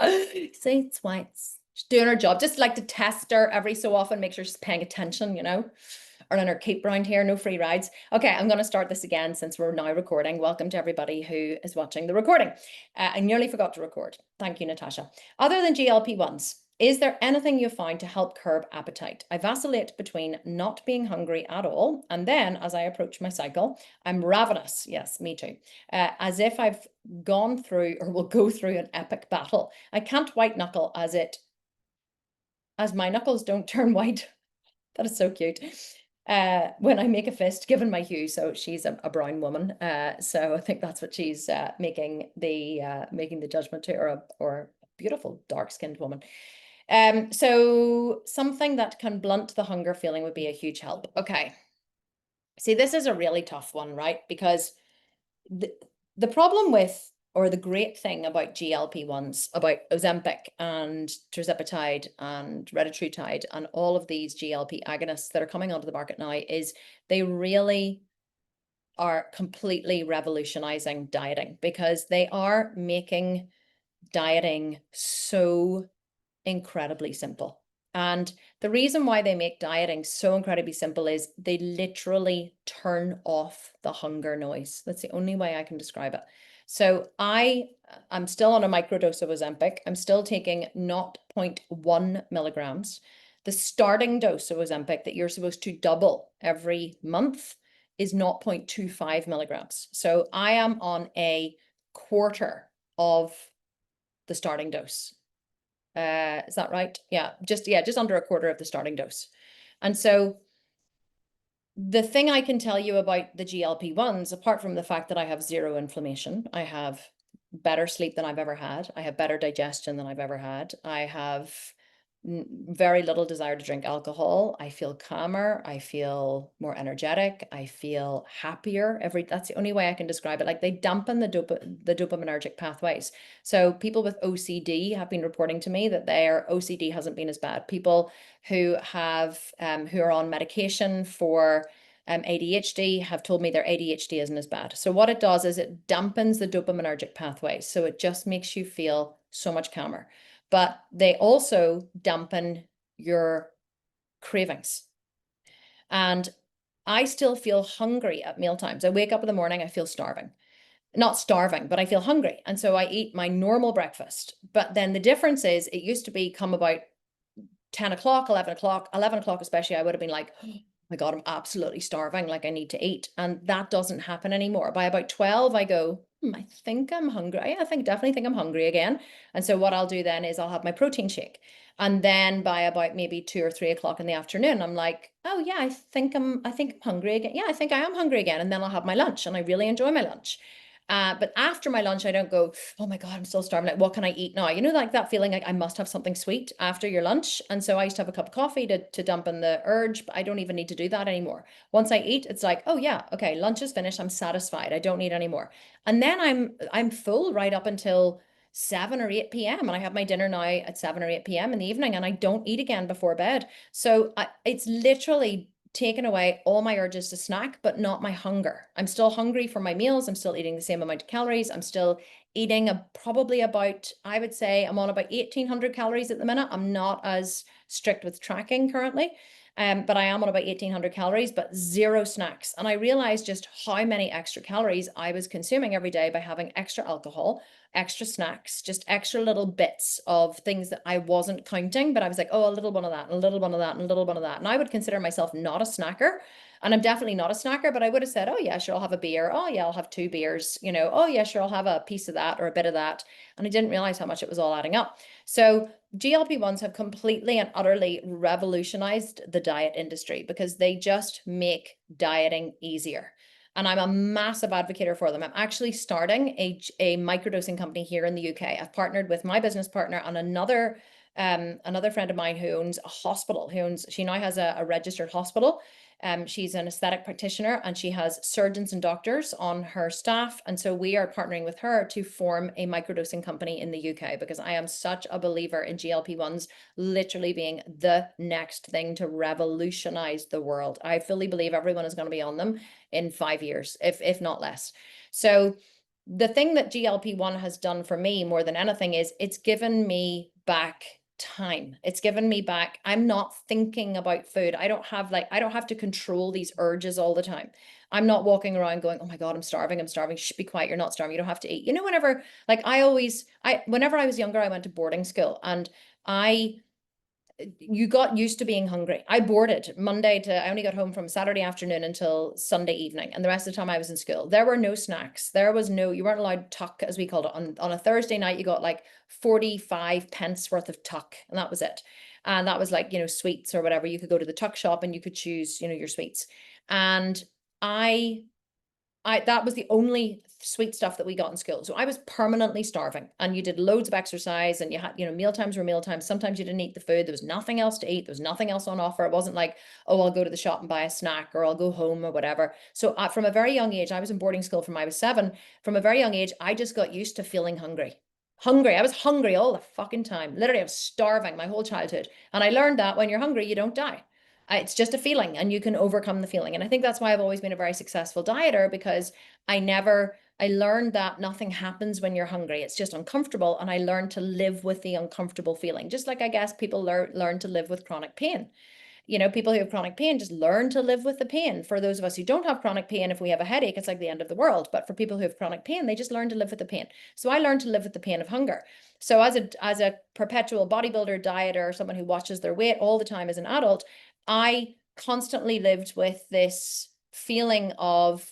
See, it's why she's doing her job. Just like to test her every so often, make sure she's paying attention, you know, earning her keep around here, no free rides. Okay, I'm going to start this again since we're now recording. Welcome to everybody who is watching the recording. I nearly forgot to record. Thank you, Natasha. Other than GLP-1s, is there anything you find to help curb appetite? I vacillate between not being hungry at all, and then as I approach my cycle, I'm ravenous. Yes, me too. As if I've gone through or will go through an epic battle. I can't white knuckle as my knuckles don't turn white. That is so cute. When I make a fist, given my hue, so she's a brown woman. So I think that's what she's making the judgment to, or a beautiful dark-skinned woman. So something that can blunt the hunger feeling would be a huge help. Okay. See, this is a really tough one, right? Because the problem with, or the great thing about GLP-1s, about Ozempic and tirzepatide and retatrutide and all of these GLP agonists that are coming onto the market now is they really are completely revolutionizing dieting, because they are making dieting so incredibly simple. And the reason why they make dieting so incredibly simple is they literally turn off the hunger noise. That's the only way I can describe it. So I'm still on a microdose of Ozempic. I'm still taking 0.1 milligrams. The starting dose of Ozempic that you're supposed to double every month is 0.25 milligrams. So I am on a quarter of the starting dose. Is that right? Yeah, just under a quarter of the starting dose. And so the thing I can tell you about the GLP-1s, apart from the fact that I have zero inflammation, I have better sleep than I've ever had. I have better digestion than I've ever had. I have very little desire to drink alcohol. I feel calmer. I feel more energetic. I feel happier. That's the only way I can describe it. Like, they dampen the dopaminergic pathways. So people with OCD have been reporting to me that their OCD hasn't been as bad. People who have who are on medication for ADHD have told me their ADHD isn't as bad. So what it does is it dampens the dopaminergic pathways. So it just makes you feel so much calmer. But they also dampen your cravings. And I still feel hungry at mealtimes. I wake up in the morning, I feel starving. Not starving, but I feel hungry. And so I eat my normal breakfast. But then the difference is, it used to be come about 10 o'clock, 11 o'clock especially, I would have been like, oh my God, I'm absolutely starving. Like, I need to eat. And that doesn't happen anymore. By about 12, I go, I think I'm hungry. I definitely think I'm hungry again. And so what I'll do then is I'll have my protein shake. And then by about maybe 2 or 3 o'clock in the afternoon, I'm like, oh yeah, I think I'm hungry again. Yeah, I think I am hungry again. And then I'll have my lunch, and I really enjoy my lunch. But after my lunch, I don't go, oh my God, I'm still starving. Like, what can I eat now? You know, like that feeling like I must have something sweet after your lunch. And so I used to have a cup of coffee to dampen the urge, but I don't even need to do that anymore. Once I eat, it's like, oh yeah, okay, lunch is finished. I'm satisfied. I don't need any more. And then I'm full right up until 7 or 8 p.m. And I have my dinner now at 7 or 8 p.m. in the evening, and I don't eat again before bed. So it's literally taken away all my urges to snack, but not my hunger. I'm still hungry for my meals. I'm still eating the same amount of calories. I'm still eating probably about, I would say I'm on about 1,800 calories at the minute. I'm not as strict with tracking currently, but I am on about 1,800 calories, but zero snacks. And I realized just how many extra calories I was consuming every day by having extra alcohol, extra snacks, just extra little bits of things that I wasn't counting, but I was like, oh, a little one of that, and a little one of that, and a little one of that. And I would consider myself not a snacker. And I'm definitely not a snacker, but I would have said, oh yeah, sure, I'll have a beer. Oh yeah, I'll have 2 beers, you know, oh yeah, sure, I'll have a piece of that or a bit of that. And I didn't realize how much it was all adding up. So GLP-1s have completely and utterly revolutionized the diet industry, because they just make dieting easier. And I'm a massive advocate for them. I'm actually starting a microdosing company here in the UK. I've partnered with my business partner and another friend of mine who owns a hospital. She now has a registered hospital. She's an aesthetic practitioner, and she has surgeons and doctors on her staff. And so we are partnering with her to form a microdosing company in the UK, because I am such a believer in GLP-1s literally being the next thing to revolutionize the world. I fully believe everyone is going to be on them in 5 years, if not less. So the thing that GLP-1 has done for me more than anything is it's given me back time. It's given me back. I'm not thinking about food. I don't have to control these urges all the time. I'm not walking around going, oh my God, I'm starving. I'm starving. Shh, be quiet. You're not starving. You don't have to eat. Whenever, whenever I was younger, I went to boarding school, and you got used to being hungry. I boarded I only got home from Saturday afternoon until Sunday evening. And the rest of the time I was in school. There were no snacks. You weren't allowed tuck, as we called it. On a Thursday night, you got like 45 pence worth of tuck, and that was it. And that was like, sweets or whatever. You could go to the tuck shop and you could choose, your sweets. And I that was the only sweet stuff that we got in school. So I was permanently starving, and you did loads of exercise, and you had, meal times were meal times. Sometimes you didn't eat the food. There was nothing else to eat. There was nothing else on offer. It wasn't like, oh, I'll go to the shop and buy a snack, or I'll go home or whatever. So from a very young age, I was in boarding school from I was 7. From a very young age, I just got used to feeling hungry. I was hungry all the fucking time. Literally, I was starving my whole childhood. And I learned that when you're hungry, you don't die. It's just a feeling, and you can overcome the feeling. And I think that's why I've always been a very successful dieter, because I learned that nothing happens when you're hungry. It's just uncomfortable. And I learned to live with the uncomfortable feeling, just like I guess people learn to live with chronic pain. People who have chronic pain just learn to live with the pain. For those of us who don't have chronic pain, if we have a headache, it's like the end of the world. But for people who have chronic pain, they just learn to live with the pain. So I learned to live with the pain of hunger. So as a perpetual bodybuilder, dieter, someone who watches their weight all the time as an adult, I constantly lived with this feeling of,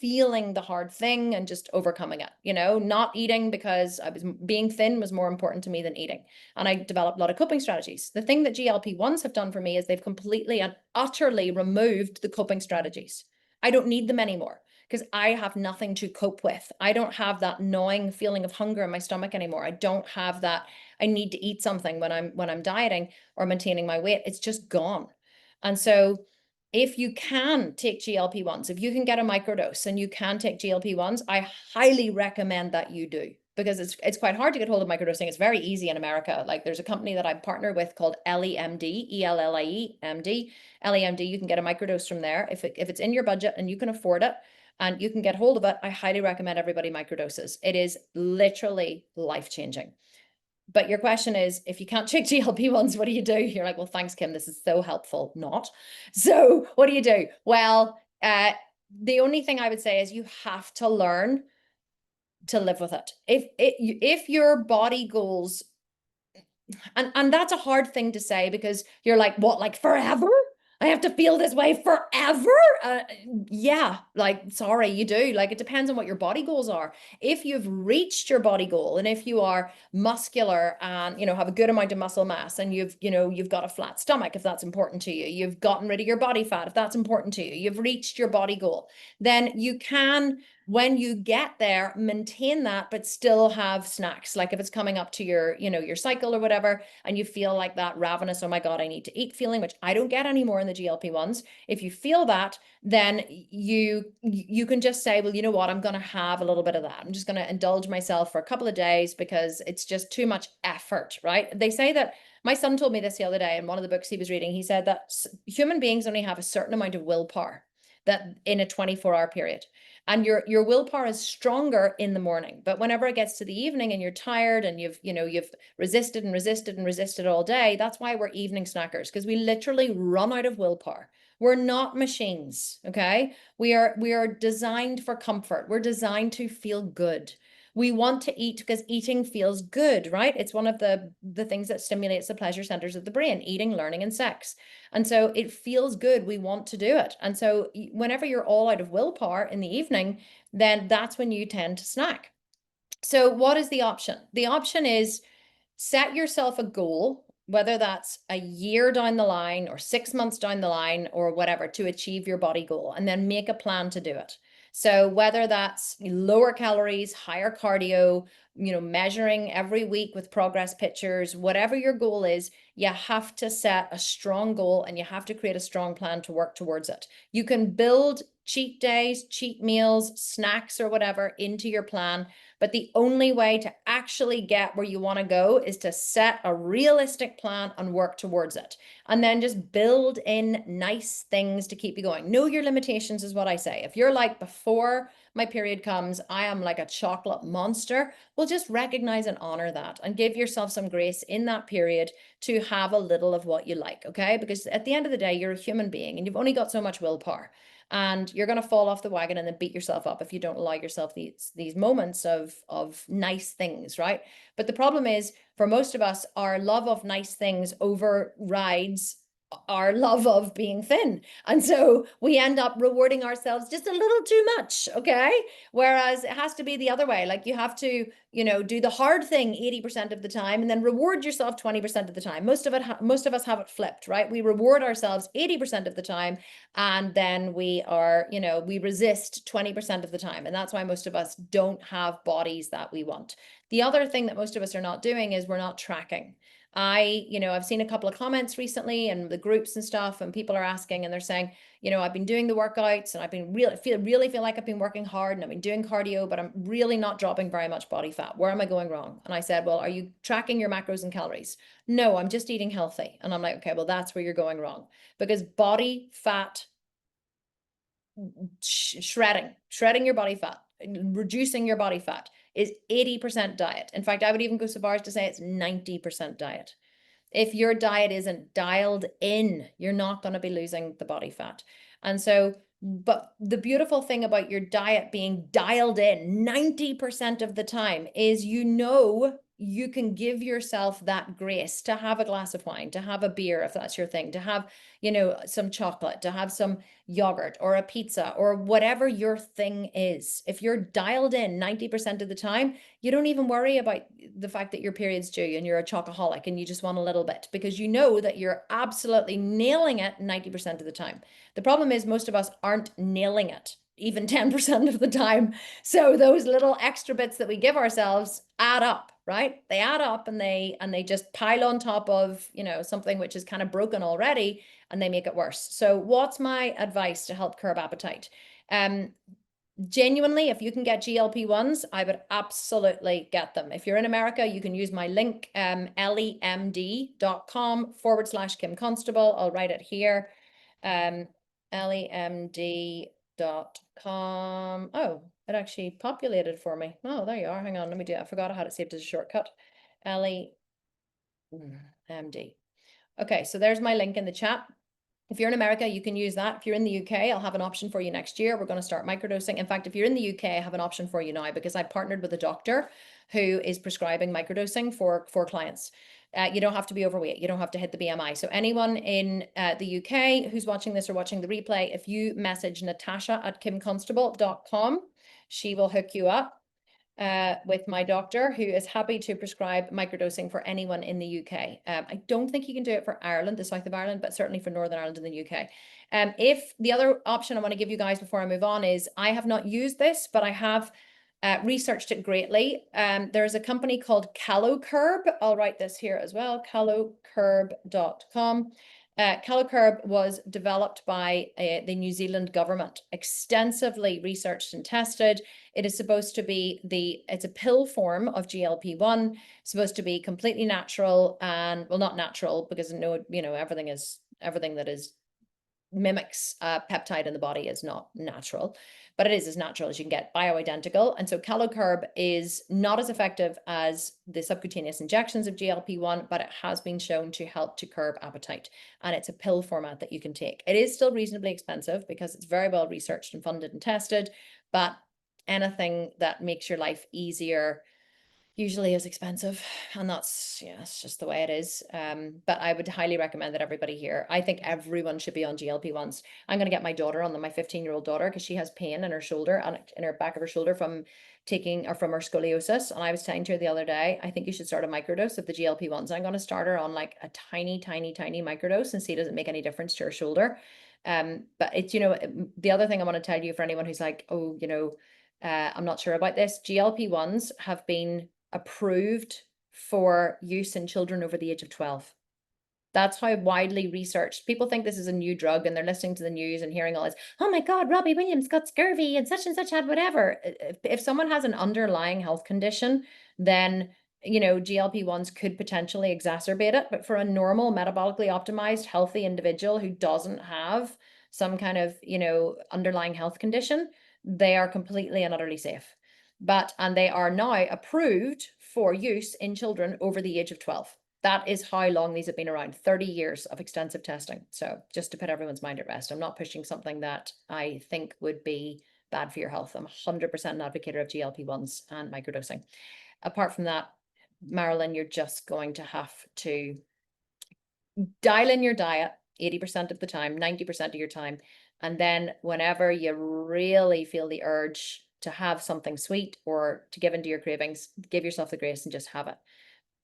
feeling the hard thing and just overcoming it, not eating, because being thin was more important to me than eating. And I developed a lot of coping strategies. The thing that GLP-1s have done for me is they've completely and utterly removed the coping strategies. I don't need them anymore, because I have nothing to cope with. I don't have that gnawing feeling of hunger in my stomach anymore. I don't have that I need to eat something when I'm dieting or maintaining my weight. It's just gone. And so if you can take GLP-1s, if you can get a microdose and you can take GLP-1s, I highly recommend that you do, because it's quite hard to get hold of microdosing. It's very easy in America. Like, there's a company that I partner with called LEMD, ELLIEMD. LEMD, you can get a microdose from there if it's in your budget and you can afford it and you can get hold of it. I highly recommend everybody microdoses. It is literally life-changing. But your question is, if you can't take GLP-1s, what do you do? You're like, well, thanks, Kim. This is so helpful. Not. So what do you do? Well, the only thing I would say is you have to learn to live with it. If your body goals, and that's a hard thing to say, because you're like, what, like forever? I have to feel this way forever? Yeah, like, sorry, you do. Like, it depends on what your body goals are. If you've reached your body goal, and if you are muscular and, have a good amount of muscle mass, and you've got a flat stomach, if that's important to you, you've gotten rid of your body fat, if that's important to you, you've reached your body goal, then you can, when you get there, maintain that, but still have snacks. Like, if it's coming up to your, your cycle or whatever, and you feel like that ravenous, oh my God, I need to eat feeling, which I don't get anymore in the GLP-1s. If you feel that, then you can just say, well, you know what, I'm going to have a little bit of that. I'm just going to indulge myself for a couple of days, because it's just too much effort, right? They say that, my son told me this the other day in one of the books he was reading. He said that human beings only have a certain amount of willpower, that in a 24-hour period. And your willpower is stronger in the morning. But whenever it gets to the evening and you're tired and you've resisted and resisted and resisted all day, that's why we're evening snackers, because we literally run out of willpower. We're not machines, okay? We are designed for comfort. We're designed to feel good. We want to eat because eating feels good, right? It's one of the things that stimulates the pleasure centers of the brain: eating, learning, and sex. And so it feels good. We want to do it. And so whenever you're all out of willpower in the evening, then that's when you tend to snack. So what is the option? The option is, set yourself a goal, whether that's a year down the line or 6 months down the line or whatever, to achieve your body goal, and then make a plan to do it. So whether that's lower calories, higher cardio, measuring every week with progress pictures, whatever your goal is, you have to set a strong goal and you have to create a strong plan to work towards it. You can build cheat days, cheat meals, snacks, or whatever into your plan, But the only way to actually get where you want to go is to set a realistic plan and work towards it. And then just build in nice things to keep you going. Know your limitations is what I say. If you're like, before my period comes, I am like a chocolate monster, well, just recognize and honor that and give yourself some grace in that period to have a little of what you like, okay? Because at the end of the day, you're a human being and you've only got so much willpower. And you're going to fall off the wagon and then beat yourself up if you don't allow yourself these moments of nice things, right? But the problem is, for most of us, our love of nice things overrides our love of being thin. And so we end up rewarding ourselves just a little too much, okay? Whereas it has to be the other way. Like, you have to, do the hard thing 80% of the time and then reward yourself 20% of the time. Most of us have it flipped, right? We reward ourselves 80% of the time, and then we resist 20% of the time. And that's why most of us don't have bodies that we want. The other thing that most of us are not doing is we're not tracking. I've seen a couple of comments recently in the groups and stuff, and people are asking and they're saying, I've been doing the workouts and I've been really feel like I've been working hard and I've been doing cardio, but I'm really not dropping very much body fat. Where am I going wrong? And I said, well, are you tracking your macros and calories? No, I'm just eating healthy. And I'm like, okay, well, that's where you're going wrong, because body fat shredding your body fat, reducing your body fat is 80% diet. In fact, I would even go so far as to say it's 90% diet. If your diet isn't dialed in, you're not going to be losing the body fat. And so, but the beautiful thing about your diet being dialed in 90% of the time is, you can give yourself that grace to have a glass of wine, to have a beer, if that's your thing, to have, some chocolate, to have some yogurt or a pizza or whatever your thing is. If you're dialed in 90% of the time, you don't even worry about the fact that your period's due and you're a chocoholic and you just want a little bit, because you know that you're absolutely nailing it 90% of the time. The problem is, most of us aren't nailing it even 10% of the time. So those little extra bits that we give ourselves add up, right? They add up and they just pile on top of, something which is kind of broken already, and they make it worse. So what's my advice to help curb appetite? Genuinely, if you can get GLP-1s, I would absolutely get them. If you're in America, you can use my link, lemd.com/Kim Constable. I'll write it here. lemd.com. Oh, it actually populated for me. Oh, there you are. Hang on, let me do it. I forgot I had it saved as a shortcut. lemd. Okay, so there's my link in the chat. If you're in America, you can use that. If you're in the UK, I'll have an option for you next year. We're going to start microdosing. In fact, if you're in the UK, I have an option for you now, because I partnered with a doctor who is prescribing microdosing for clients. You don't have to be overweight. You don't have to hit the BMI. So anyone in the UK who's watching this or watching the replay, if you message Natasha@KimConstable.com, she will hook you up with my doctor, who is happy to prescribe microdosing for anyone in the UK. I don't think he can do it for Ireland, the south of Ireland, but certainly for Northern Ireland and the UK. If the other option I want to give you guys before I move on is, I have not used this, but I have researched it greatly. There's a company called CaloCurb. I'll write this here as well, calocurb.com. CaloCurb was developed by the New Zealand government, extensively researched and tested. It is supposed to be it's a pill form of GLP-1, supposed to be completely natural, and, well, not natural, because everything that is mimics peptide in the body is not natural, but it is as natural as you can get, bioidentical. And so CaloCurb is not as effective as the subcutaneous injections of GLP-1, but it has been shown to help to curb appetite. And it's a pill format that you can take. It is still reasonably expensive because it's very well researched and funded and tested, but anything that makes your life easier usually is expensive, and that's, it's just the way it is. But I would highly recommend that everybody here, I think everyone should be on GLP-1s. I'm going to get my daughter on them, my 15-year-old daughter, because she has pain in her shoulder and in her back of her shoulder from her scoliosis. And I was saying to her the other day, I think you should start a microdose of the GLP-1s. I'm going to start her on like a tiny microdose and see does it make any difference to her shoulder. But it's, the other thing I want to tell you, for anyone who's like, oh, I'm not sure about this, GLP-1s have been approved for use in children over the age of 12. That's how widely researched. People think this is a new drug and they're listening to the news and hearing all this, oh my God, Robbie Williams got scurvy and such had whatever. If someone has an underlying health condition, then GLP-1s could potentially exacerbate it. But for a normal, metabolically optimized, healthy individual who doesn't have some kind of, underlying health condition, they are completely and utterly safe. And they are now approved for use in children over the age of 12. That is how long these have been around, 30 years of extensive testing. So just to put everyone's mind at rest, I'm not pushing something that I think would be bad for your health. I'm 100% an advocate of GLP-1s and microdosing. Apart from that, Marilyn, you're just going to have to dial in your diet 80% of the time, 90% of your time. And then whenever you really feel the urge to have something sweet or to give into your cravings, give yourself the grace and just have it.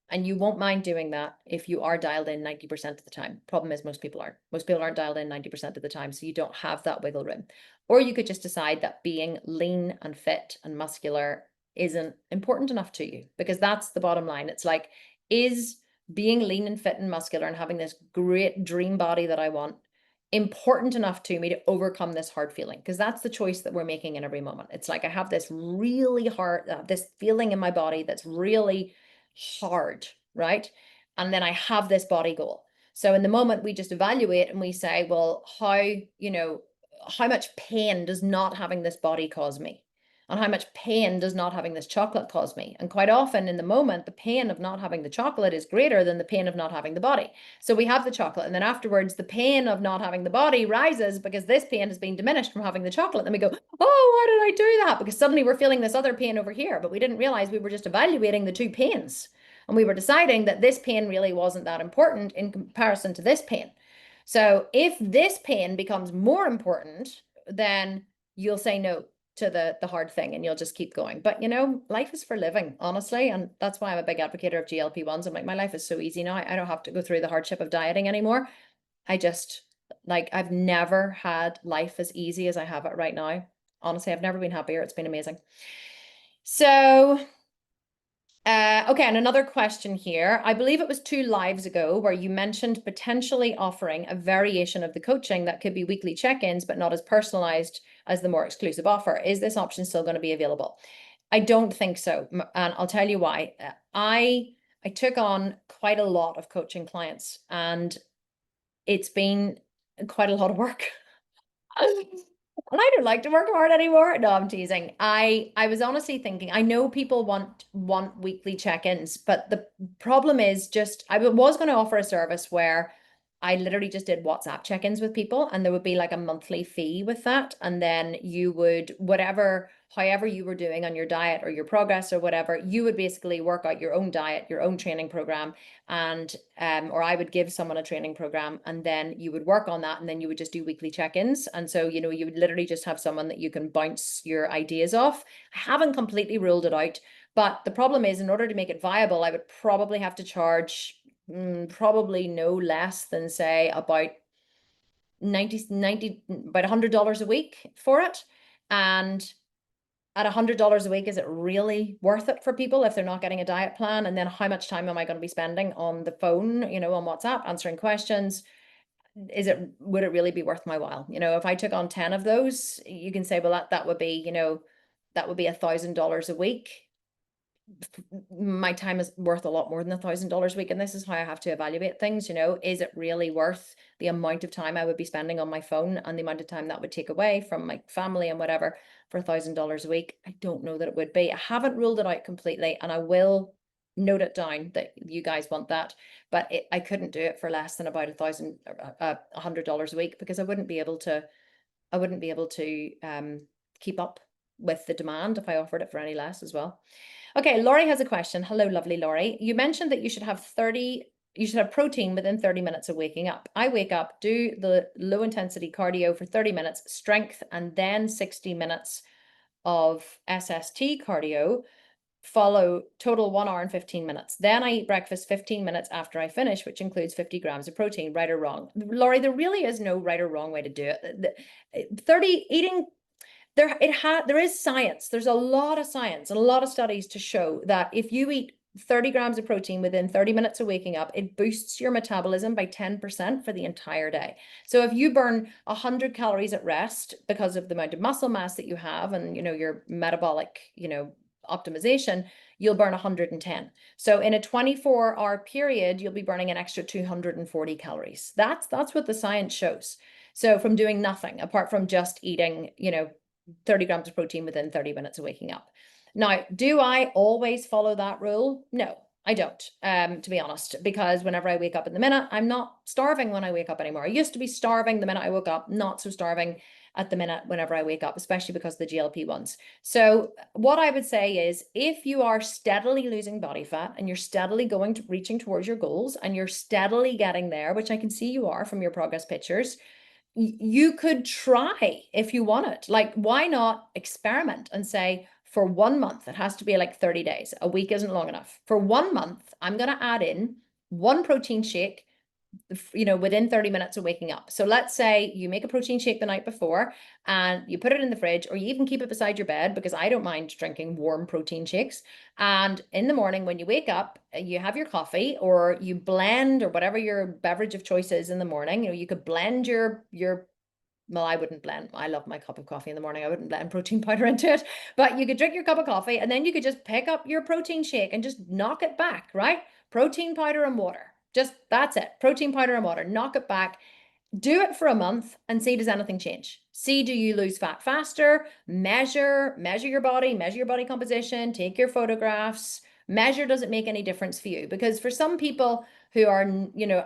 And you won't mind doing that if you are dialed in 90% of the time. Problem is most people aren't. Most people aren't dialed in 90% of the time, so you don't have that wiggle room. Or you could just decide that being lean and fit and muscular isn't important enough to you, because that's the bottom line. It's like, is being lean and fit and muscular and having this great dream body that I want important enough to me to overcome this hard feeling? Because that's the choice that we're making in every moment. It's like, I have this really hard, this feeling in my body that's really hard, right? And then I have this body goal. So in the moment, we just evaluate and we say, well, how much pain does not having this body cause me? And how much pain does not having this chocolate cause me? And quite often in the moment, the pain of not having the chocolate is greater than the pain of not having the body. So we have the chocolate, and then afterwards, the pain of not having the body rises because this pain has been diminished from having the chocolate. Then we go, oh, why did I do that? Because suddenly we're feeling this other pain over here, but we didn't realize we were just evaluating the two pains. And we were deciding that this pain really wasn't that important in comparison to this pain. So if this pain becomes more important, then you'll say no to the hard thing and you'll just keep going. But life is for living, honestly. And that's why I'm a big advocate of GLP-1s. I'm like, my life is so easy now. I don't have to go through the hardship of dieting anymore. I've never had life as easy as I have it right now. Honestly, I've never been happier. It's been amazing. So okay, and another question here. I believe it was 2 lives ago where you mentioned potentially offering a variation of the coaching that could be weekly check-ins, but not as personalized as the more exclusive offer. Is this option still going to be available? I don't think so, and I'll tell you why. I took on quite a lot of coaching clients, and it's been quite a lot of work. And I don't like to work hard anymore. No, I'm teasing. I was honestly thinking, I know people want weekly check-ins, but the problem is just, I was going to offer a service where I literally just did WhatsApp check-ins with people, and there would be like a monthly fee with that. And then you would, however you were doing on your diet or your progress or whatever, you would basically work out your own diet, your own training program, and or I would give someone a training program, and then you would work on that, and then you would just do weekly check-ins. And so you would literally just have someone that you can bounce your ideas off. I haven't completely ruled it out, but the problem is, in order to make it viable, I would probably have to charge probably no less than, say, about about $100 a week for it. And at $100 a week, is it really worth it for people if they're not getting a diet plan? And then how much time am I going to be spending on the phone, on WhatsApp, answering questions? Would it really be worth my while? If I took on 10 of those, you can say, well, that would be, that would be $1,000 a week. My time is worth a lot more than $1,000 a week. And this is how I have to evaluate things. Is it really worth the amount of time I would be spending on my phone and the amount of time that would take away from my family and whatever for $1,000 a week? I don't know that it would be. I haven't ruled it out completely, and I will note it down that you guys want that, but I couldn't do it for less than about $100 a week, because I wouldn't be able to keep up with the demand if I offered it for any less as well. Okay, Laurie has a question. Hello, lovely Laurie. You mentioned that you should have protein within 30 minutes of waking up. I wake up, do the low intensity cardio for 30 minutes, strength, and then 60 minutes of SST cardio, follow total 1 hour and 15 minutes. Then I eat breakfast 15 minutes after I finish, which includes 50 grams of protein. Right or wrong? Laurie, there really is no right or wrong way to do it. Eating there is science. There's a lot of science and a lot of studies to show that if you eat 30 grams of protein within 30 minutes of waking up, it boosts your metabolism by 10% for the entire day. So if you burn 100 calories at rest because of the amount of muscle mass that you have and, your metabolic, optimization, you'll burn 110. So in a 24-hour period, you'll be burning an extra 240 calories. That's what the science shows. So from doing nothing, apart from just eating, 30 grams of protein within 30 minutes of waking up. Now, do I always follow that rule? No, I don't, to be honest, because whenever I wake up in the minute, I'm not starving when I wake up anymore. I used to be starving the minute I woke up, not so starving at the minute whenever I wake up, especially because of the GLP-1s. So what I would say is if you are steadily losing body fat and you're steadily reaching towards your goals and you're steadily getting there, which I can see you are from your progress pictures, you could try if you want it. Like, why not experiment and say, for 1 month, it has to be like 30 days. A week isn't long enough. For 1 month, I'm going to add in one protein shake, within 30 minutes of waking up. So let's say you make a protein shake the night before and you put it in the fridge, or you even keep it beside your bed, because I don't mind drinking warm protein shakes. And in the morning when you wake up, you have your coffee, or you blend, or whatever your beverage of choice is in the morning. You could blend your well, I wouldn't blend. I love my cup of coffee in the morning. I wouldn't blend protein powder into it, but you could drink your cup of coffee and then you could just pick up your protein shake and just knock it back, right? Protein powder and water. Just that's it. Protein powder and water. Knock it back. Do it for a month and see, does anything change? See, do you lose fat faster? Measure your body, measure your body composition, take your photographs, measure, does it make any difference for you? Because for some people who are,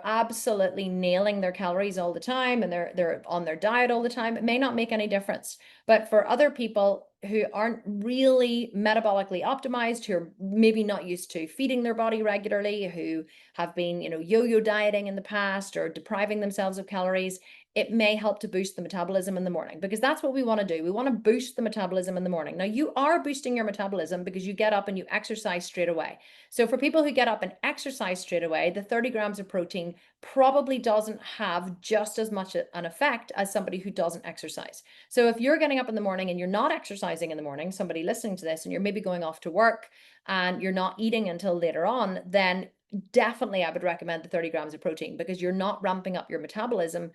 absolutely nailing their calories all the time and they're on their diet all the time, it may not make any difference. But for other people who aren't really metabolically optimized, who are maybe not used to feeding their body regularly, who have been, yo-yo dieting in the past or depriving themselves of calories, it may help to boost the metabolism in the morning, because that's what we want to do. We want to boost the metabolism in the morning. Now, you are boosting your metabolism because you get up and you exercise straight away. So for people who get up and exercise straight away, the 30 grams of protein probably doesn't have just as much an effect as somebody who doesn't exercise. So if you're getting up in the morning and you're not exercising in the morning, somebody listening to this, and you're maybe going off to work and you're not eating until later on, then definitely I would recommend the 30 grams of protein, because you're not ramping up your metabolism,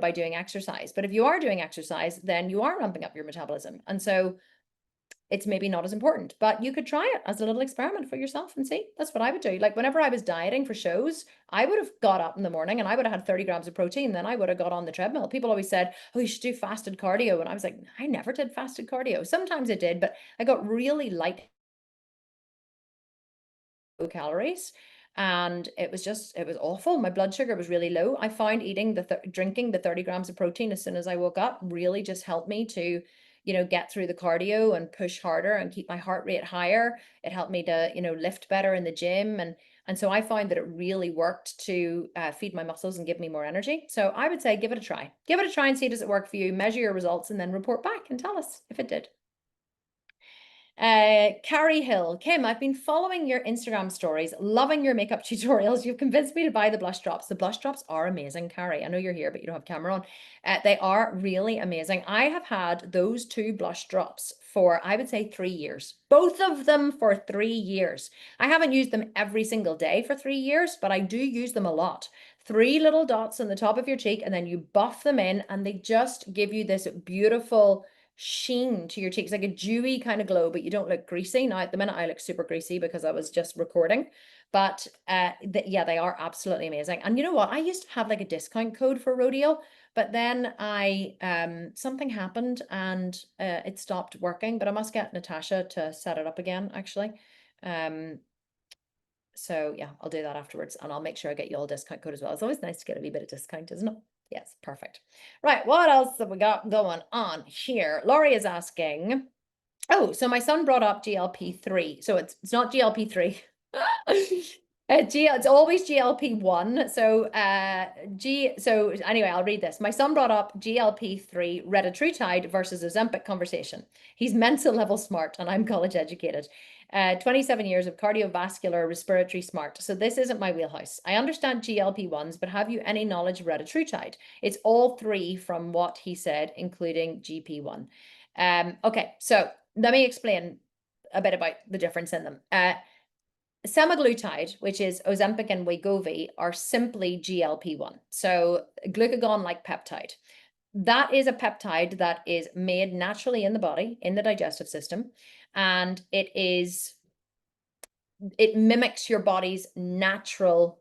by doing exercise. But if you are doing exercise, then you are ramping up your metabolism. And so it's maybe not as important, but you could try it as a little experiment for yourself and see. That's what I would do. Like whenever I was dieting for shows, I would have got up in the morning and I would have had 30 grams of protein. Then I would have got on the treadmill. People always said, oh, you should do fasted cardio. And I was like, I never did fasted cardio. Sometimes I did, but I got really light calories. And it was awful. My blood sugar was really low. I found drinking the 30 grams of protein as soon as I woke up really just helped me to, get through the cardio and push harder and keep my heart rate higher. It helped me to, lift better in the gym. And so I found that it really worked to feed my muscles and give me more energy. So I would say, give it a try. Give it a try and see, does it work for you? Measure your results and then report back and tell us if it did. Carrie Hill, Kim, I've been following your Instagram stories, loving your makeup tutorials. You've convinced me to buy the blush drops. The blush drops are amazing, Carrie. I know you're here, but you don't have camera on. They are really amazing. I have had those 2 blush drops for, I would say, 3 years. Both of them for 3 years. I haven't used them every single day for 3 years, but I do use them a lot. 3 little dots on the top of your cheek, and then you buff them in, and they just give you this beautiful sheen to your cheeks, like a dewy kind of glow, but you don't look greasy. Now at the minute I look super greasy because I was just recording, but yeah, they are absolutely amazing. And you know what, I used to have like a discount code for Rodeo, but then I something happened and it stopped working, but I must get Natasha to set it up again actually. So yeah, I'll do that afterwards, and I'll make sure I get you all a discount code as well. It's always nice to get a wee bit of discount, isn't it? Yes, perfect. Right, what else have we got going on here? Laurie is asking, oh, so my son brought up GLP-3. So it's not GLP-3. It's always GLP-1. So so anyway, I'll read this. My son brought up GLP-3 retatrutide versus Ozempic conversation. He's mental level smart and I'm college educated. 27 years of cardiovascular respiratory smart. So this isn't my wheelhouse. I understand GLP-1s, but have you any knowledge of retatrutide? It's all 3 from what he said, including GP1. Okay, so let me explain a bit about the difference in them. Semaglutide, which is Ozempic and Wegovy, are simply GLP-1. So glucagon-like peptide. That is a peptide that is made naturally in the body, in the digestive system, and it mimics your body's natural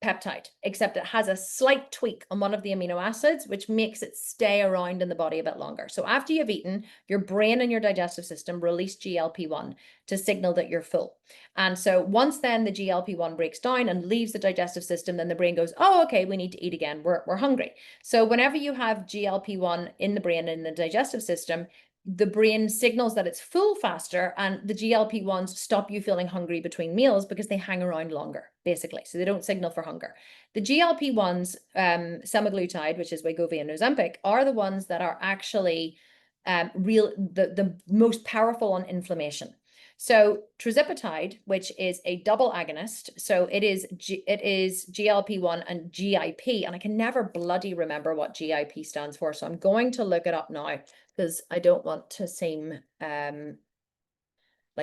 peptide, except it has a slight tweak on one of the amino acids, which makes it stay around in the body a bit longer. So after you've eaten, your brain and your digestive system release GLP-1 to signal that you're full. And so once then the GLP-1 breaks down and leaves the digestive system, then the brain goes, oh, okay, we need to eat again. We're hungry. So whenever you have GLP-1 in the brain and in the digestive system, the brain signals that it's full faster, and the GLP-1s stop you feeling hungry between meals because they hang around longer, basically. So they don't signal for hunger. The GLP-1s, semaglutide, which is Wegovy and Ozempic, are the ones that are actually the most powerful on inflammation. So tirzepatide, which is a double agonist, so it is GLP-1 and GIP, and I can never bloody remember what GIP stands for, so I'm going to look it up now because I don't want to seem like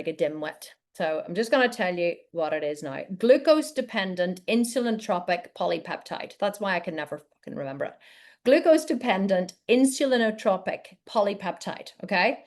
a dimwit. So I'm just going to tell you what it is now. Glucose-dependent insulinotropic polypeptide. That's why I can never fucking remember it. Glucose-dependent insulinotropic polypeptide, okay?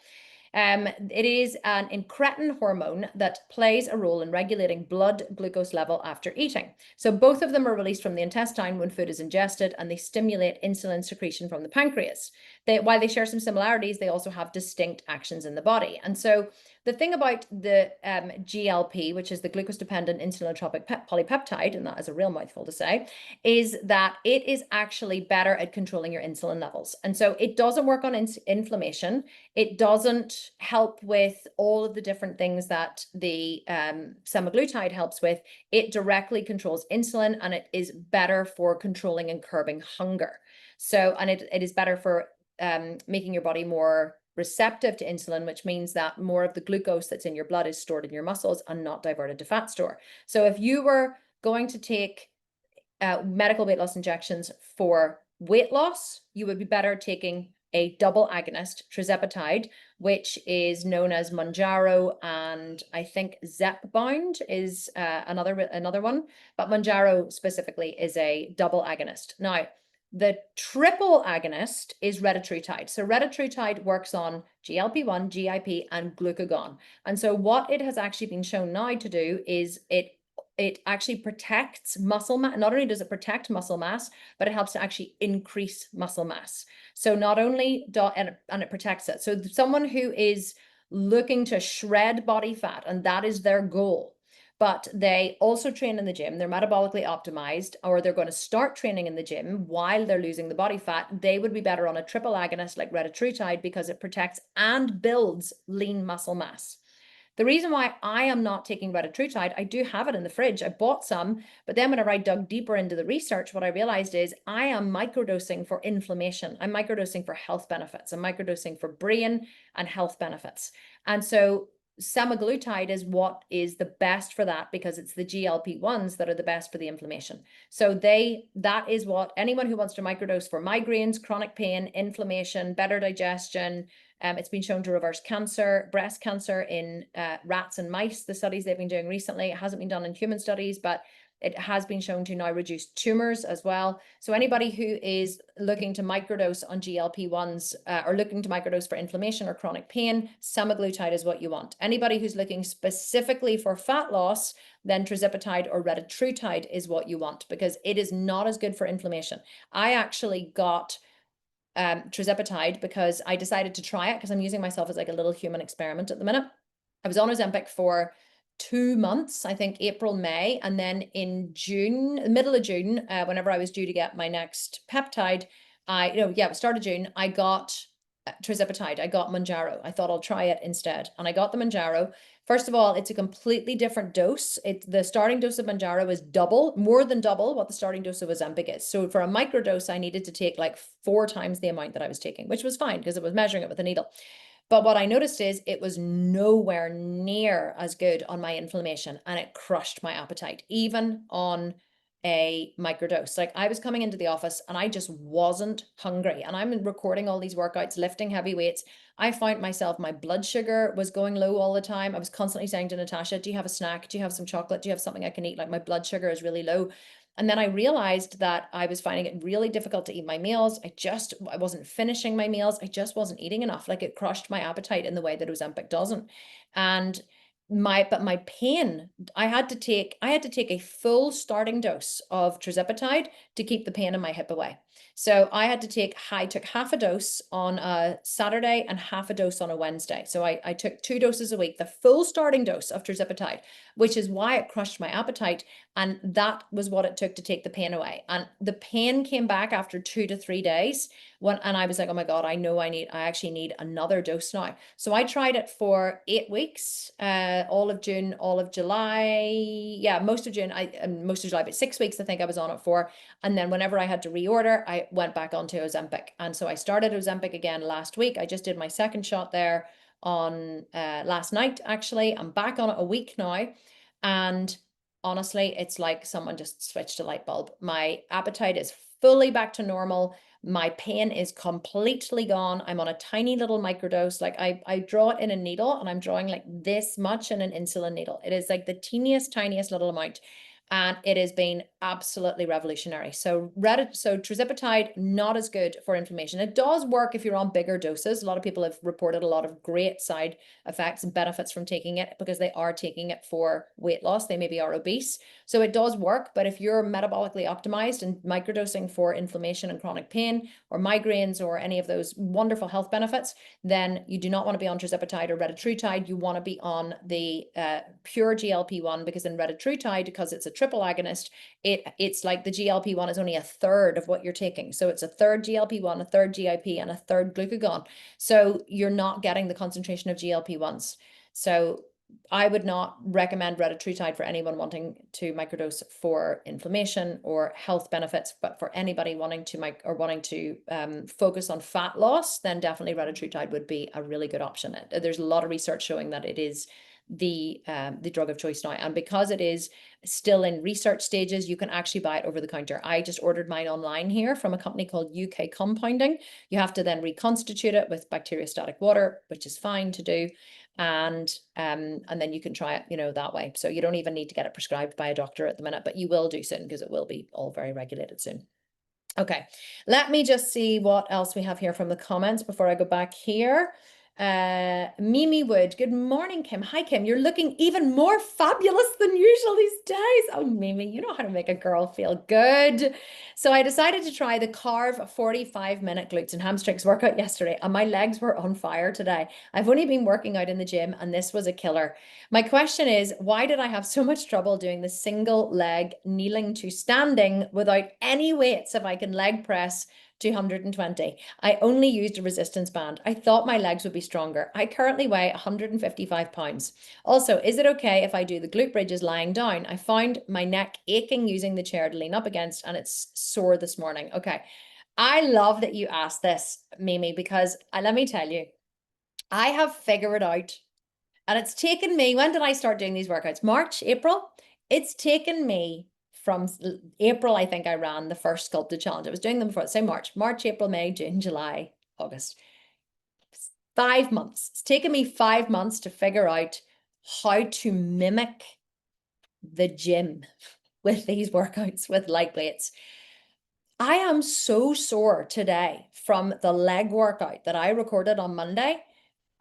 It is an incretin hormone that plays a role in regulating blood glucose level after eating. So both of them are released from the intestine when food is ingested, and they stimulate insulin secretion from the pancreas. While they share some similarities, they also have distinct actions in the body. And so the thing about the GLP, which is the glucose-dependent insulinotropic polypeptide, and that is a real mouthful to say, is that it is actually better at controlling your insulin levels. And so it doesn't work on inflammation. It doesn't help with all of the different things that the semaglutide helps with. It directly controls insulin, and it is better for controlling and curbing hunger. So, and it is better for making your body more receptive to insulin, which means that more of the glucose that's in your blood is stored in your muscles and not diverted to fat store. So if you were going to take medical weight loss injections for weight loss, you would be better taking a double agonist, tirzepatide, which is known as Mounjaro, and I think Zepbound is another one, but Mounjaro specifically is a double agonist. Now, the triple agonist is retatrutide. So retatrutide works on GLP-1, GIP, and glucagon. And so what it has actually been shown now to do is it actually protects muscle mass. Not only does it protect muscle mass, but it helps to actually increase muscle mass. So not only and it protects it. So someone who is looking to shred body fat, and that is their goal, but they also train in the gym, they're metabolically optimized, or they're going to start training in the gym while they're losing the body fat, they would be better on a triple agonist like retatrutide because it protects and builds lean muscle mass. The reason why I am not taking retatrutide, I do have it in the fridge. I bought some, but then whenever I dug deeper into the research, what I realized is I am microdosing for inflammation. I'm microdosing for health benefits. I'm microdosing for brain and health benefits. And so semaglutide is what is the best for that because it's the GLP-1s that are the best for the inflammation. So that is what anyone who wants to microdose for migraines, chronic pain, inflammation, better digestion. It's been shown to reverse cancer, breast cancer in rats and mice, the studies they've been doing recently. It hasn't been done in human studies, but it has been shown to now reduce tumors as well. So anybody who is looking to microdose on GLP-1s or looking to microdose for inflammation or chronic pain, semaglutide is what you want. Anybody who's looking specifically for fat loss, then tirzepatide or retatrutide is what you want because it is not as good for inflammation. I actually got tirzepatide because I decided to try it because I'm using myself as like a little human experiment at the minute. I was on Ozempic for 2 months, I think April, May, and then in June, middle of June, whenever I was due to get my next peptide, start of June, I got tirzepatide. I got Mounjaro. I thought I'll try it instead, and I got the Mounjaro. First of all, it's a completely different dose. The starting dose of Mounjaro is more than double what the starting dose of Ozempic is. So for a microdose, I needed to take like 4 times the amount that I was taking, which was fine because it was measuring it with a needle. But what I noticed is it was nowhere near as good on my inflammation, and it crushed my appetite, even on a microdose. Like I was coming into the office and I just wasn't hungry. And I'm recording all these workouts, lifting heavy weights. I found myself, my blood sugar was going low all the time. I was constantly saying to Natasha, do you have a snack? Do you have some chocolate? Do you have something I can eat? Like my blood sugar is really low. And then I realized that I was finding it really difficult to eat my meals. I wasn't finishing my meals. I just wasn't eating enough. Like it crushed my appetite in the way that Ozempic doesn't. And my pain, I had to take a full starting dose of tirzepatide to keep the pain in my hip away. So I took half a dose on a Saturday and half a dose on a Wednesday. So I took 2 doses a week, the full starting dose of tirzepatide, which is why it crushed my appetite. And that was what it took to take the pain away. And the pain came back after 2 to 3 days and I was like, oh my God, I actually need another dose now. So I tried it for 8 weeks, all of June, all of July. Yeah, most of June, most of July, but 6 weeks I think I was on it for. And then whenever I had to reorder, I went back onto Ozempic. And so I started Ozempic again last week. I just did my second shot there on last night, actually. I'm back on it a week now. And honestly, it's like someone just switched a light bulb. My appetite is fully back to normal. My pain is completely gone. I'm on a tiny little microdose. Like I draw it in a needle and I'm drawing like this much in an insulin needle. It is like the teeniest, tiniest little amount. And it has been absolutely revolutionary. So tirzepatide, not as good for inflammation. It does work if you're on bigger doses. A lot of people have reported a lot of great side effects and benefits from taking it because they are taking it for weight loss. They maybe are obese. So it does work, but if you're metabolically optimized and microdosing for inflammation and chronic pain or migraines or any of those wonderful health benefits, then you do not want to be on tirzepatide or retatrutide. You want to be on the pure GLP-1 because in retatrutide, because it's a triple agonist, it's like the GLP-1 is only a third of what you're taking. So it's a third GLP-1, a third GIP, and a third glucagon. So you're not getting the concentration of GLP-1s. So I would not recommend retatrutide for anyone wanting to microdose for inflammation or health benefits, but for anybody wanting to focus on fat loss, then definitely retatrutide would be a really good option. There's a lot of research showing that it is the drug of choice now, and because it is still in research stages, you can actually buy it over the counter. I just ordered mine online here from a company called UK Compounding. You have to then reconstitute it with bacteriostatic water, which is fine to do. And then you can try it, that way. So you don't even need to get it prescribed by a doctor at the minute, but you will do soon because it will be all very regulated soon. Okay, let me just see what else we have here from the comments before I go back here. Mimi Wood, good morning, Kim. Hi, Kim. You're looking even more fabulous than usual these days. Oh, Mimi, you know how to make a girl feel good. So I decided to try the Carve 45-minute glutes and hamstrings workout yesterday, and my legs were on fire today. I've only been working out in the gym, and this was a killer. My question is, why did I have so much trouble doing the single leg kneeling to standing without any weights if I can leg press 220? I only used a resistance band. I thought my legs would be stronger. I currently weigh 155 pounds. Also, is it okay if I do the glute bridges lying down? I found my neck aching using the chair to lean up against, and it's sore this morning. Okay. I love that you asked this, Mimi, because let me tell you, I have figured out, and it's taken me, when did I start doing these workouts? March, April? It's taken me from April, I think I ran the first Sculpted challenge. I was doing them before, say March, April, May, June, July, August. 5 months. It's taken me 5 months to figure out how to mimic the gym with these workouts with light weights. I am so sore today from the leg workout that I recorded on Monday.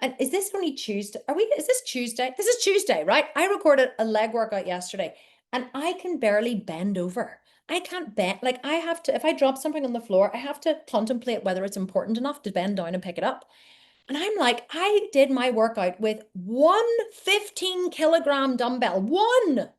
And is this only Tuesday? Is this Tuesday? This is Tuesday, right? I recorded a leg workout yesterday and I can barely bend over. I can't bend, like I have to, if I drop something on the floor, I have to contemplate whether it's important enough to bend down and pick it up. And I'm like, I did my workout with one 15-kilogram dumbbell, one,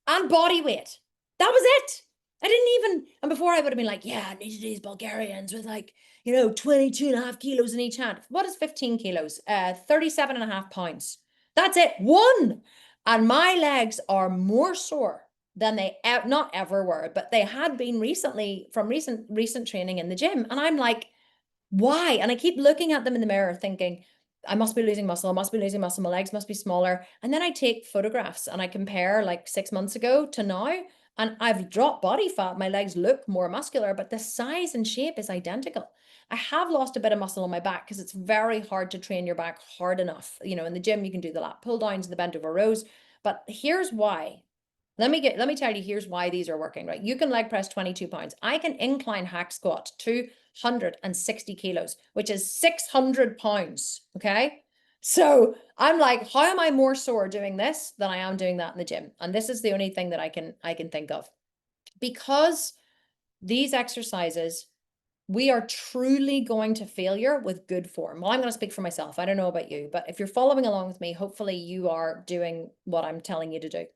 and body weight. That was it. I didn't even, and before I would have been like, yeah, I need to do these Bulgarians with 22.5 kilos in each hand. What is 15 kilos? 37.5 pounds. That's it. One. And my legs are more sore than they not ever were, but they had been recently from recent training in the gym. And I'm like, why? And I keep looking at them in the mirror thinking, I must be losing muscle. I must be losing muscle. My legs must be smaller. And then I take photographs and I compare like 6 months ago to now. And I've dropped body fat. My legs look more muscular, but the size and shape is identical. I have lost a bit of muscle on my back because it's very hard to train your back hard enough. You know, in the gym, you can do the lat pull downs and the bent over rows. But here's why. Let me tell you, here's why these are working, right? You can leg press 22 pounds. I can incline hack squat 260 kilos, which is 600 pounds. Okay. So I'm like, how am I more sore doing this than I am doing that in the gym? And this is the only thing that I can think of. Because these exercises, we are truly going to failure with good form. Well, I'm going to speak for myself. I don't know about you, but if you're following along with me, hopefully you are doing what I'm telling you to do.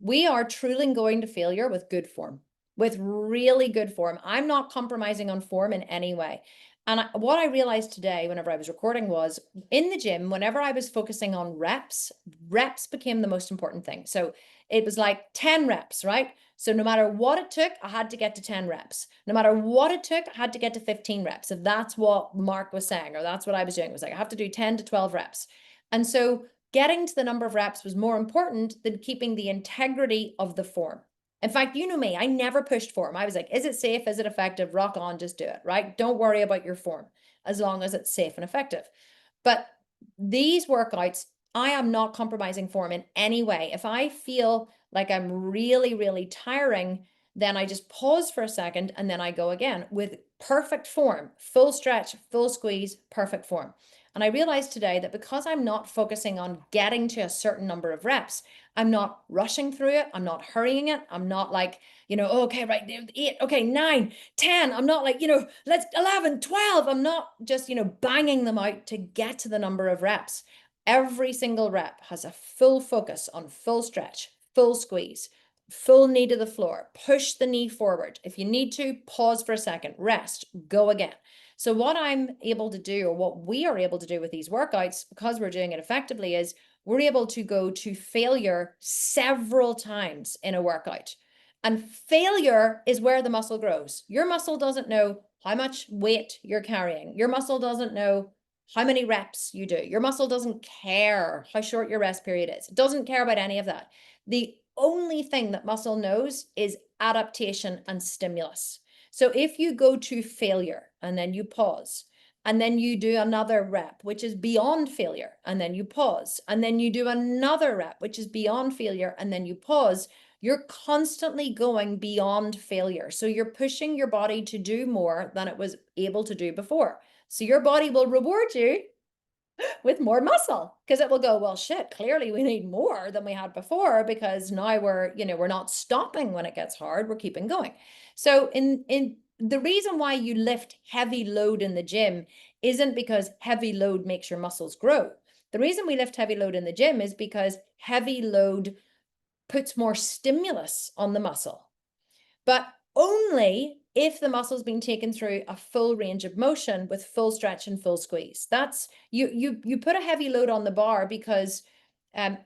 We are truly going to failure with good form, with really good form. I'm not compromising on form in any way. And what I realized today, whenever I was recording, was in the gym, whenever I was focusing on reps, reps became the most important thing. So it was like 10 reps, right? So no matter what it took, I had to get to 10 reps. No matter what it took, I had to get to 15 reps. If that's what Mark was saying, or that's what I was doing, it was like, I have to do 10 to 12 reps. And so getting to the number of reps was more important than keeping the integrity of the form. In fact, you know me, I never pushed form. I was like, is it safe? Is it effective? Rock on, just do it, right? Don't worry about your form as long as it's safe and effective. But these workouts, I am not compromising form in any way. If I feel like I'm really, really tiring, then I just pause for a second and then I go again with perfect form, full stretch, full squeeze, perfect form. And I realized today that because I'm not focusing on getting to a certain number of reps, I'm not rushing through it. I'm not hurrying it. I'm not like, okay, right, 8, okay, 9, 10. I'm not like, let's 11, 12. I'm not just, banging them out to get to the number of reps. Every single rep has a full focus on full stretch, full squeeze, full knee to the floor, push the knee forward. If you need to, pause for a second, rest, go again. So what I'm able to do, or what we are able to do with these workouts, because we're doing it effectively, is we're able to go to failure several times in a workout. And failure is where the muscle grows. Your muscle doesn't know how much weight you're carrying. Your muscle doesn't know how many reps you do. Your muscle doesn't care how short your rest period is. It doesn't care about any of that. The only thing that muscle knows is adaptation and stimulus. So if you go to failure and then you pause, and then you do another rep, which is beyond failure, and then you pause, and then you do another rep, which is beyond failure, and then you pause, you're constantly going beyond failure. So you're pushing your body to do more than it was able to do before. So your body will reward you with more muscle because it will go, well, shit, clearly we need more than we had before because now we're not stopping when it gets hard, we're keeping going. So in the reason why you lift heavy load in the gym isn't because heavy load makes your muscles grow. The reason we lift heavy load in the gym is because heavy load puts more stimulus on the muscle, but only if the muscle's been taken through a full range of motion with full stretch and full squeeze. That's you put a heavy load on the bar because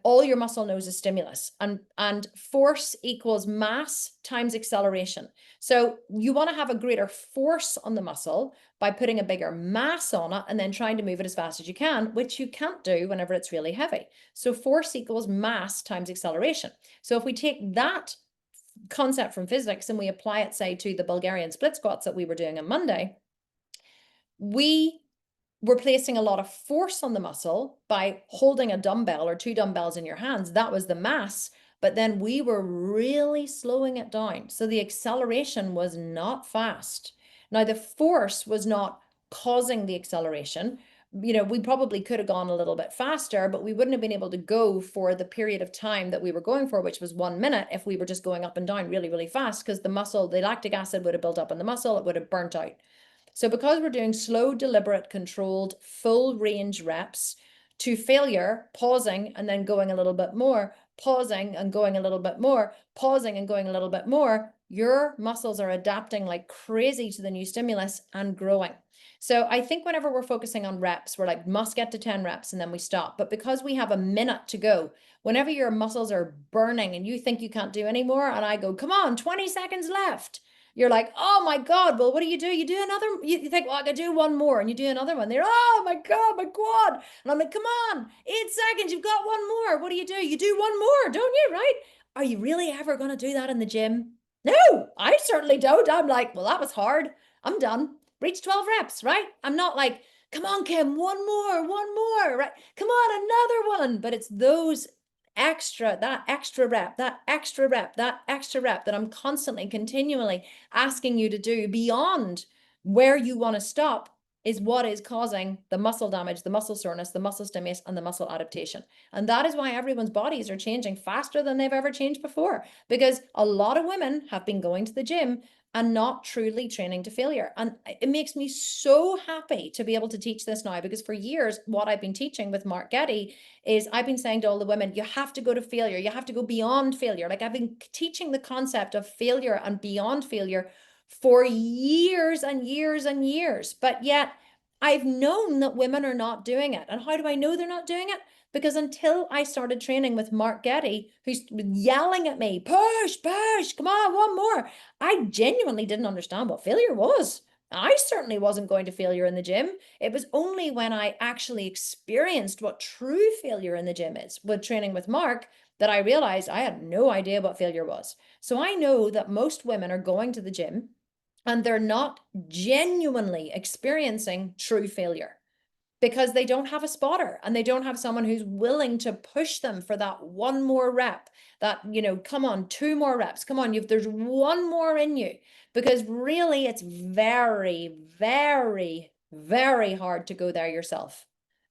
all your muscle knows is stimulus, and force equals mass times acceleration. So you want to have a greater force on the muscle by putting a bigger mass on it and then trying to move it as fast as you can, which you can't do whenever it's really heavy. So force equals mass times acceleration. So if we take that concept from physics and we apply it, say, to the Bulgarian split squats that we were doing on Monday, we were placing a lot of force on the muscle by holding a dumbbell or 2 dumbbells in your hands. That was the mass, but then we were really slowing it down. So the acceleration was not fast. Now, the force was not causing the acceleration. We probably could have gone a little bit faster, but we wouldn't have been able to go for the period of time that we were going for, which was 1 minute, if we were just going up and down really, really fast, because the muscle, the lactic acid would have built up in the muscle, it would have burnt out. So because we're doing slow, deliberate, controlled, full range reps to failure, pausing and then going a little bit more, pausing and going a little bit more, pausing and going a little bit more, your muscles are adapting like crazy to the new stimulus and growing. So I think whenever we're focusing on reps, we're like, must get to 10 reps and then we stop. But because we have a minute to go, whenever your muscles are burning and you think you can't do anymore, and I go, come on, 20 seconds left. You're like, oh my God, well, what do? You do another, you think, well, I could do one more, and you do another one. They're, oh my God, my quad. And I'm like, come on, 8 seconds, you've got one more. What do? You do one more, don't you, right? are you really ever going to do that in the gym? No, I certainly don't. I'm like, well, that was hard. I'm done. Reach 12 reps, right? I'm not like, come on, Kim, one more, right? Come on, another one. But it's those that extra rep, that extra rep, that extra rep that I'm constantly, continually asking you to do beyond where you want to stop is what is causing the muscle damage, the muscle soreness, the muscle stimulus, and the muscle adaptation. And that is why everyone's bodies are changing faster than they've ever changed before, because a lot of women have been going to the gym and not truly training to failure. And it makes me so happy to be able to teach this now, because for years, what I've been teaching with Mark Getty is I've been saying to all the women, you have to go to failure. You have to go beyond failure. Like I've been teaching the concept of failure and beyond failure for years and years and years. But yet I've known that women are not doing it. And how do I know they're not doing it? Because until I started training with Mark Getty, who's yelling at me, push, come on, one more, I genuinely didn't understand what failure was. I certainly wasn't going to failure in the gym. It was only when I actually experienced what true failure in the gym is with training with Mark that I realized I had no idea what failure was. So I know that most women are going to the gym and they're not genuinely experiencing true failure because they don't have a spotter and they don't have someone who's willing to push them for that one more rep, that, come on, two more reps, come on, there's one more in you. Because really it's very, very, very hard to go there yourself.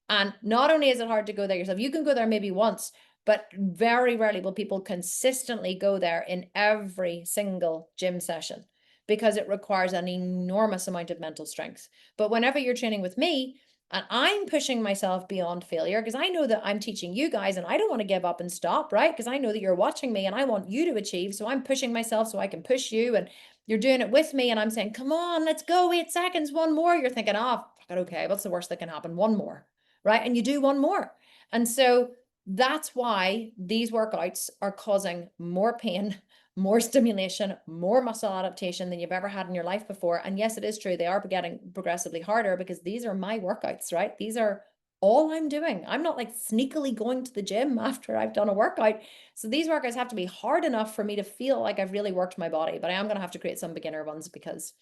And not only is it hard to go there yourself, you can go there maybe once, but very rarely will people consistently go there in every single gym session, because it requires an enormous amount of mental strength. But whenever you're training with me, and I'm pushing myself beyond failure, because I know that I'm teaching you guys and I don't want to give up and stop, right? Because I know that you're watching me and I want you to achieve. So I'm pushing myself so I can push you, and you're doing it with me. And I'm saying, come on, let's go, 8 seconds, one more. You're thinking, oh, okay, what's the worst that can happen? One more, right? And you do one more. And so that's why these workouts are causing more pain, more stimulation, more muscle adaptation than you've ever had in your life before. And yes, it is true, they are getting progressively harder because these are my workouts, right? These are all I'm doing. I'm not like sneakily going to the gym after I've done a workout. So these workouts have to be hard enough for me to feel like I've really worked my body. But I am going to have to create some beginner ones because,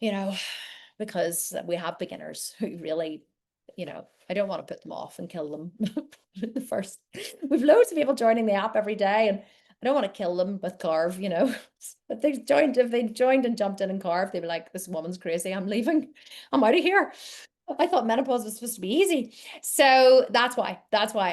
you know, because we have beginners who really, I don't want to put them off and kill them. The first, we've loads of people joining the app every day, and I don't want to kill them with carve, If they joined and jumped in and carved, they'd be like, this woman's crazy, I'm leaving, I'm out of here. I thought menopause was supposed to be easy. So that's why.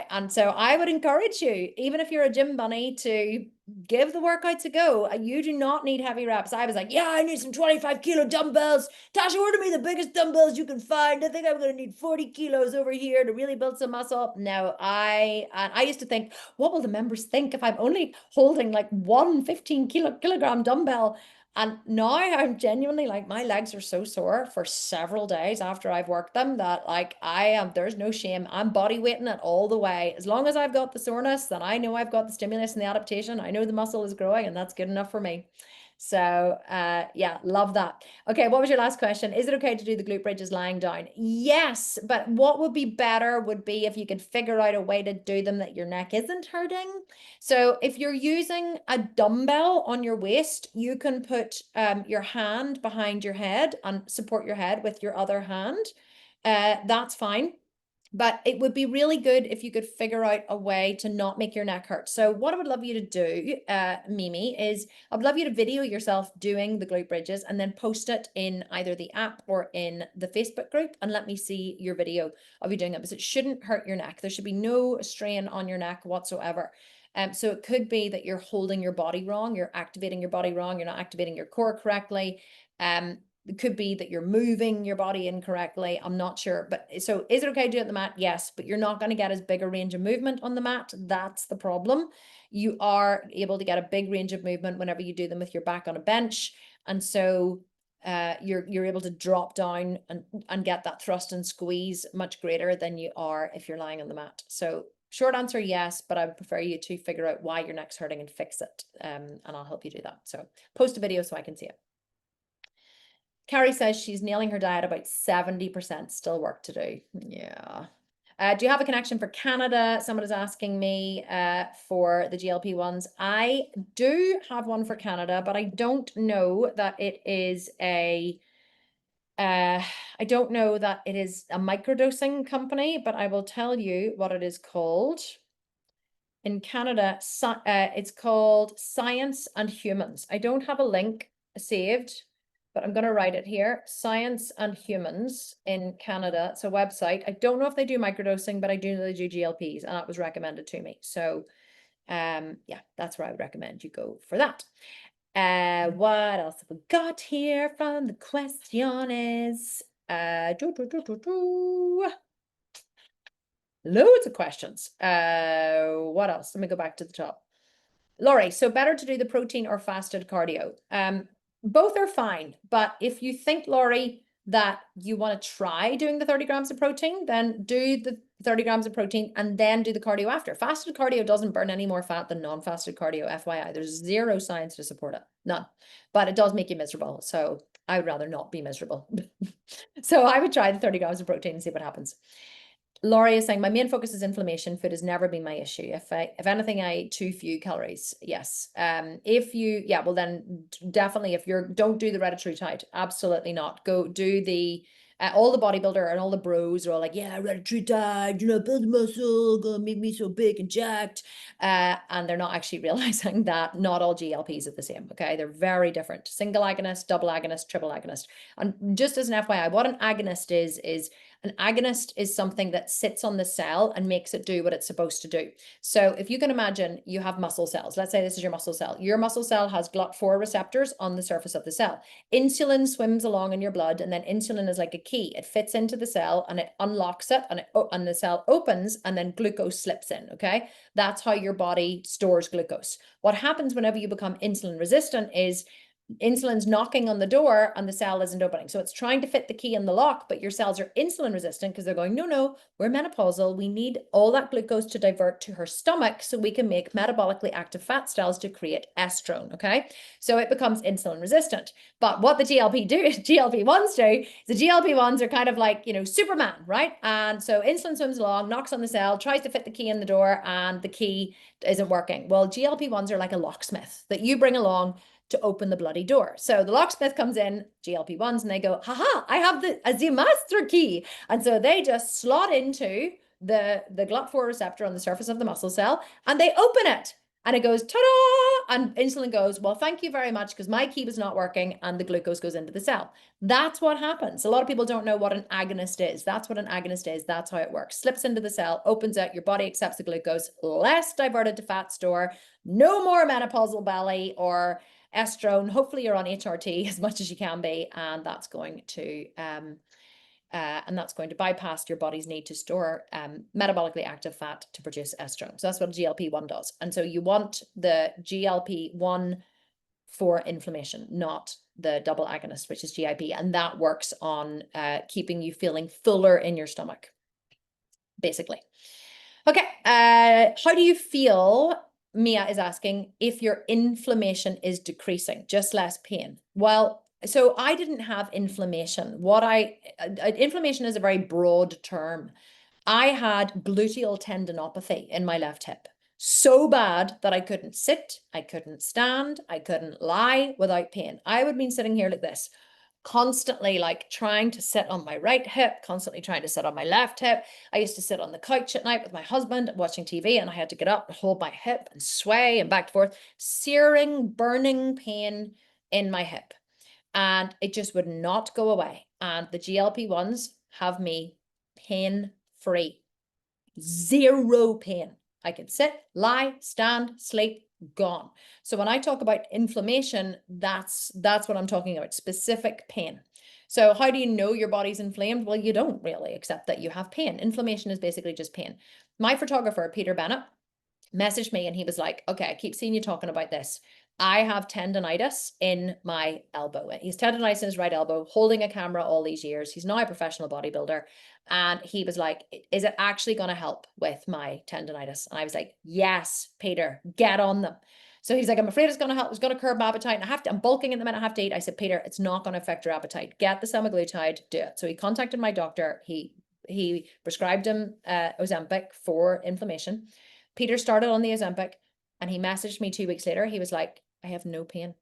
And so I would encourage you, even if you're a gym bunny, to give the workouts a go. You do not need heavy reps. I was like, yeah, I need some 25 kilo dumbbells. Tasha, order me the biggest dumbbells you can find. I think I'm going to need 40 kilos over here to really build some muscle. No, I used to think, what will the members think if I'm only holding like one 15 kilogram dumbbell? And now I'm genuinely like, my legs are so sore for several days after I've worked them that like there's no shame. I'm body weighting it all the way. As long as I've got the soreness, then I know I've got the stimulus and the adaptation. I know the muscle is growing, and that's good enough for me. So yeah, love that. Okay, what was your last question? Is it okay to do the glute bridges lying down? Yes, but what would be better would be if you could figure out a way to do them that your neck isn't hurting. So if you're using a dumbbell on your waist, you can put your hand behind your head and support your head with your other hand. That's fine. But it would be really good if you could figure out a way to not make your neck hurt. So what I would love you to do, Mimi, is I'd love you to video yourself doing the glute bridges and then post it in either the app or in the Facebook group, and let me see your video of you doing it, because it shouldn't hurt your neck. There should be no strain on your neck whatsoever. So it could be that you're holding your body wrong, you're activating your body wrong, you're not activating your core correctly. It could be that you're moving your body incorrectly. I'm not sure. But so is it okay to do it on the mat? Yes, but you're not going to get as big a range of movement on the mat. That's the problem. You are able to get a big range of movement whenever you do them with your back on a bench. And so you're able to drop down and get that thrust and squeeze much greater than you are if you're lying on the mat. So short answer, yes, but I would prefer you to figure out why your neck's hurting and fix it. And I'll help you do that. So post a video so I can see it. Carrie says she's nailing her diet, about 70%, still work to do. Yeah. Do you have a connection for Canada? Someone is asking me for the GLP-1s. I do have one for Canada, but I don't know that it is I don't know that it is a microdosing company, but I will tell you what it is called. In Canada, it's called Science and Humans. I don't have a link saved, but I'm going to write it here. Science and Humans in Canada. It's a website. I don't know if they do microdosing, but I do know they do GLPs, and that was recommended to me. So, yeah, that's where I would recommend you go for that. What else have we got here from the question is, loads of questions. What else? Let me go back to the top. Laurie, so better to do the protein or fasted cardio? Both are fine, but if you think, Laurie, that you want to try doing the 30 grams of protein, then do the 30 grams of protein and then do the cardio after. Fasted cardio doesn't burn any more fat than non-fasted cardio, FYI. There's zero science to support it, none. But it does make you miserable, so I would rather not be miserable. So I would try the 30 grams of protein and see what happens. Laurie is saying, my main focus is inflammation. Food has never been my issue. If anything, I eat too few calories. Yes. Well then definitely don't do the hereditary diet. Absolutely not. Go do the, all the bodybuilder and all the bros are all like, yeah, hereditary diet, build muscle, gonna make me so big and jacked. And they're not actually realizing that not all GLPs are the same. Okay. They're very different. Single agonist, double agonist, triple agonist. And just as an FYI, what an agonist is an agonist is something that sits on the cell and makes it do what it's supposed to do. So if you can imagine you have muscle cells, let's say this is your muscle cell. Your muscle cell has GLUT4 receptors on the surface of the cell. Insulin swims along in your blood, and then insulin is like a key. It fits into the cell and it unlocks it, and the cell opens, and then glucose slips in, okay? That's how your body stores glucose. What happens whenever you become insulin resistant is insulin's knocking on the door and the cell isn't opening. So it's trying to fit the key in the lock, but your cells are insulin resistant because they're going, no, we're menopausal. We need all that glucose to divert to her stomach so we can make metabolically active fat cells to create estrone, okay? So it becomes insulin resistant. But what the GLP-1s do, the GLP-1s are kind of like, Superman, right? And so insulin swims along, knocks on the cell, tries to fit the key in the door, and the key isn't working. Well, GLP-1s are like a locksmith that you bring along to open the bloody door. So the locksmith comes in, GLP-1s, and they go, haha, I have the master key. And so they just slot into the GLUT4 receptor on the surface of the muscle cell, and they open it. And it goes, ta-da! And insulin goes, well, thank you very much, because my key was not working, and the glucose goes into the cell. That's what happens. A lot of people don't know what an agonist is. That's what an agonist is. That's how it works. Slips into the cell, opens it, your body accepts the glucose, less diverted to fat store, no more menopausal belly or estrone. Hopefully you're on HRT as much as you can be, and that's going to bypass your body's need to store metabolically active fat to produce estrone. So that's what a GLP-1 does. And so you want the GLP-1 for inflammation, not the double agonist, which is GIP, and that works on keeping you feeling fuller in your stomach, basically. Okay, how do you feel? Mia is asking if your inflammation is decreasing, just less pain. Well, so I didn't have inflammation. Inflammation is a very broad term. I had gluteal tendinopathy in my left hip, so bad that I couldn't sit, I couldn't stand, I couldn't lie without pain. I would be sitting here like this, constantly like trying to sit on my right hip, constantly trying to sit on my left hip. I used to sit on the couch at night with my husband watching TV, and I had to get up and hold my hip and sway and back and forth, searing, burning pain in my hip. And it just would not go away. And the GLP-1s have me pain-free, zero pain. I could sit, lie, stand, sleep, gone. So when I talk about inflammation, that's what I'm talking about, specific pain. So how do you know your body's inflamed? Well, you don't really, except that you have pain. Inflammation is basically just pain. My photographer, Peter Bennett, messaged me and he was like, okay, I keep seeing you talking about this. I have tendonitis in my elbow. He's tendonitis in his right elbow, holding a camera all these years. He's now a professional bodybuilder. And he was like, is it actually going to help with my tendonitis? And I was like, yes, Peter, get on them. So he's like, I'm afraid it's going to help. It's going to curb my appetite. And I'm bulking at the minute. I have to eat. I said, Peter, it's not going to affect your appetite. Get the semaglutide, do it. So he contacted my doctor. He he prescribed him Ozempic for inflammation. Peter started on the Ozempic and he messaged me 2 weeks later. He was like, I have no pain.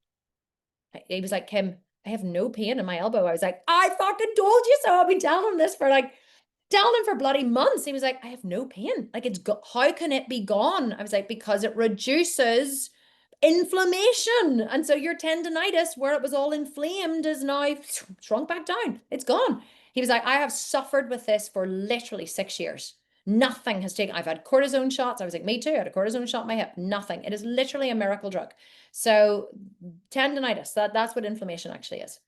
He was like, Kim, I have no pain in my elbow. I was like, I fucking told you so. I've been telling him this for telling him for bloody months. He was like, I have no pain. Like, how can it be gone? I was like, because it reduces inflammation. And so your tendonitis, where it was all inflamed, is now shrunk back down. It's gone. He was like, I have suffered with this for literally 6 years. Nothing has taken, I've had cortisone shots. I was like, me too. I had a cortisone shot in my hip. Nothing. It is literally a miracle drug. So tendonitis, that's what inflammation actually is.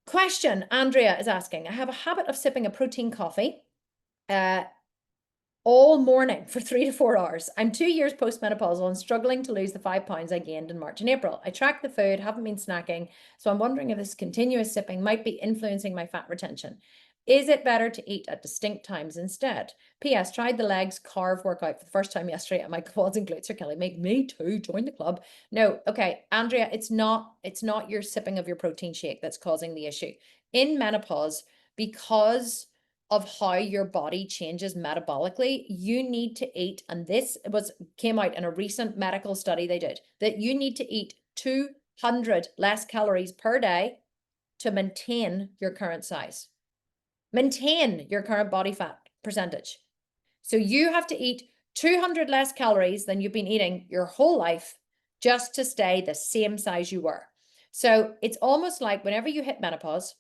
Question, Andrea is asking, I have a habit of sipping a protein coffee all morning for 3 to 4 hours. I'm 2 years postmenopausal and struggling to lose the 5 pounds I gained in March and April. I track the food, haven't been snacking, so I'm wondering if this continuous sipping might be influencing my fat retention. Is it better to eat at distinct times instead? P.S. Tried the legs carve workout for the first time yesterday and my quads and glutes are killing me. Me too. Join the club. No, okay, Andrea, it's not your sipping of your protein shake that's causing the issue. In menopause, because of how your body changes metabolically, you need to eat, and this came out in a recent medical study they did, that you need to eat 200 less calories per day to maintain your current size. Maintain your current body fat percentage. So you have to eat 200 less calories than you've been eating your whole life just to stay the same size you were. So it's almost like whenever you hit menopause,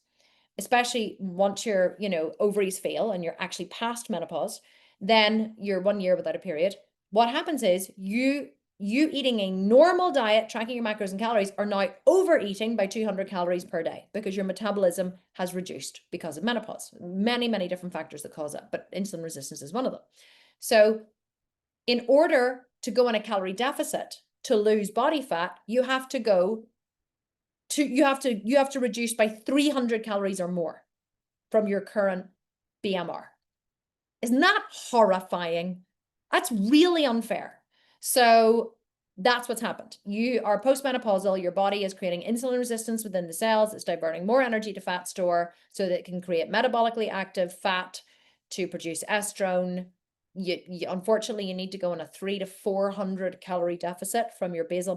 especially once your, ovaries fail and you're actually past menopause, then you're 1 year without a period. What happens is you eating a normal diet, tracking your macros and calories, are now overeating by 200 calories per day because your metabolism has reduced because of menopause. Many, many different factors that cause that, but insulin resistance is one of them. So in order to go on a calorie deficit to lose body fat, you have to reduce by 300 calories or more from your current BMR. Isn't that horrifying? That's really unfair. So that's what's happened. You are postmenopausal. Your body is creating insulin resistance within the cells. It's diverting more energy to fat store so that it can create metabolically active fat to produce estrone. Unfortunately, you need to go on a 300 to 400 calorie deficit from your basal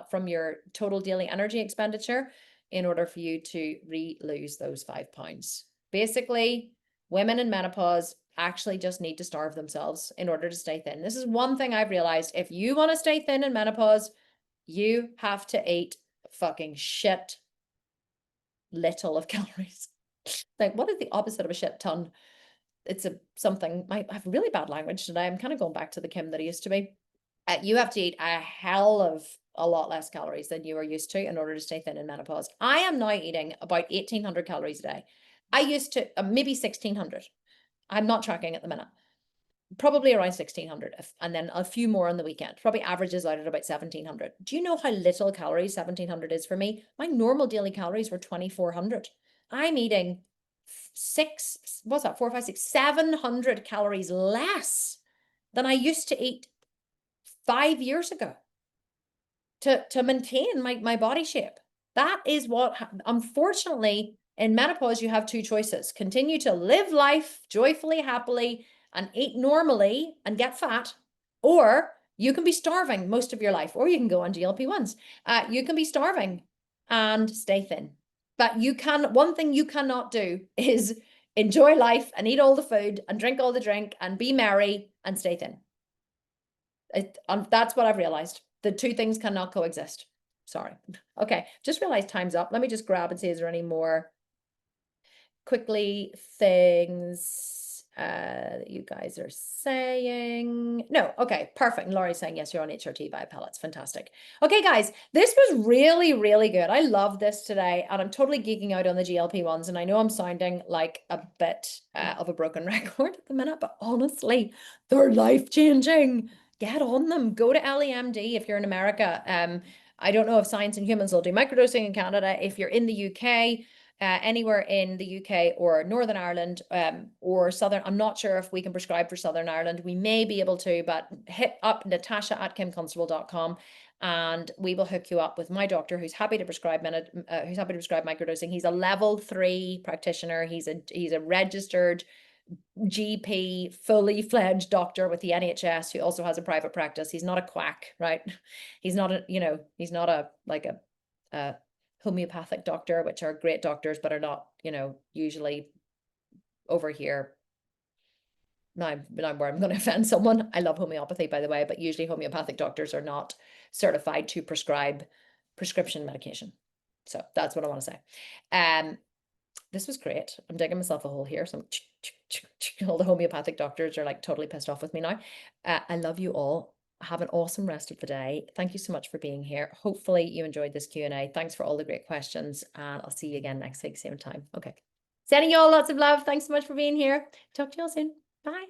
from your total daily energy expenditure in order for you to lose those 5 pounds. Basically, women in menopause actually just need to starve themselves in order to stay thin. This is one thing I've realized. If you want to stay thin in menopause, you have to eat fucking shit little of calories. Like, what is the opposite of a shit ton? It's something, I have really bad language today. I'm kind of going back to the Kim that I used to be. You have to eat a hell of a lot less calories than you are used to in order to stay thin in menopause. I am now eating about 1,800 calories a day. I used to, maybe 1,600. I'm not tracking at the minute. Probably around 1,600 and then a few more on the weekend. Probably averages out at about 1,700. Do you know how little calories 1,700 is for me? My normal daily calories were 2,400. I'm eating 700 calories less than I used to eat 5 years ago to maintain my body shape. That is what, unfortunately, in menopause, you have two choices. Continue to live life joyfully, happily, and eat normally and get fat, or you can be starving most of your life, or you can go on GLP-1s. You can be starving and stay thin. But one thing you cannot do is enjoy life and eat all the food and drink all the drink and be merry and stay thin. That's what I've realized. The two things cannot coexist. Sorry. Okay, just realized time's up. Let me just grab and see, is there any more quickly things that you guys are saying? No. Okay, perfect. And Laurie's saying, yes, you're on HRT via pellets. Fantastic. Okay, guys, this was really, really good. I love this today, and I'm totally geeking out on the GLP-1s, and I know I'm sounding like a bit of a broken record at the minute, but honestly, they're life-changing. Get on them. Go to LEMD if you're in America. I don't know if Science and Humans will do microdosing in Canada. If you're in the UK, anywhere in the UK or Northern Ireland or Southern, I'm not sure if we can prescribe for Southern Ireland. We may be able to, but hit up Natasha at kimconstable.com and we will hook you up with my doctor who's happy to prescribe microdosing. He's a level 3 practitioner. He's a registered GP, fully fledged doctor with the NHS who also has a private practice. He's not a quack, right? He's not a homeopathic doctor, which are great doctors, but are not, usually over here. Now where I'm going to offend someone. I love homeopathy, by the way, but usually homeopathic doctors are not certified to prescribe prescription medication. So that's what I want to say. This was great. I'm digging myself a hole here. So all the homeopathic doctors are like totally pissed off with me now. I love you all. Have an awesome rest of the day. Thank you so much for being here. Hopefully you enjoyed this Q&A. Thanks for all the great questions, and I'll see you again next week, same time. Okay. Sending you all lots of love. Thanks so much for being here. Talk to you all soon. Bye.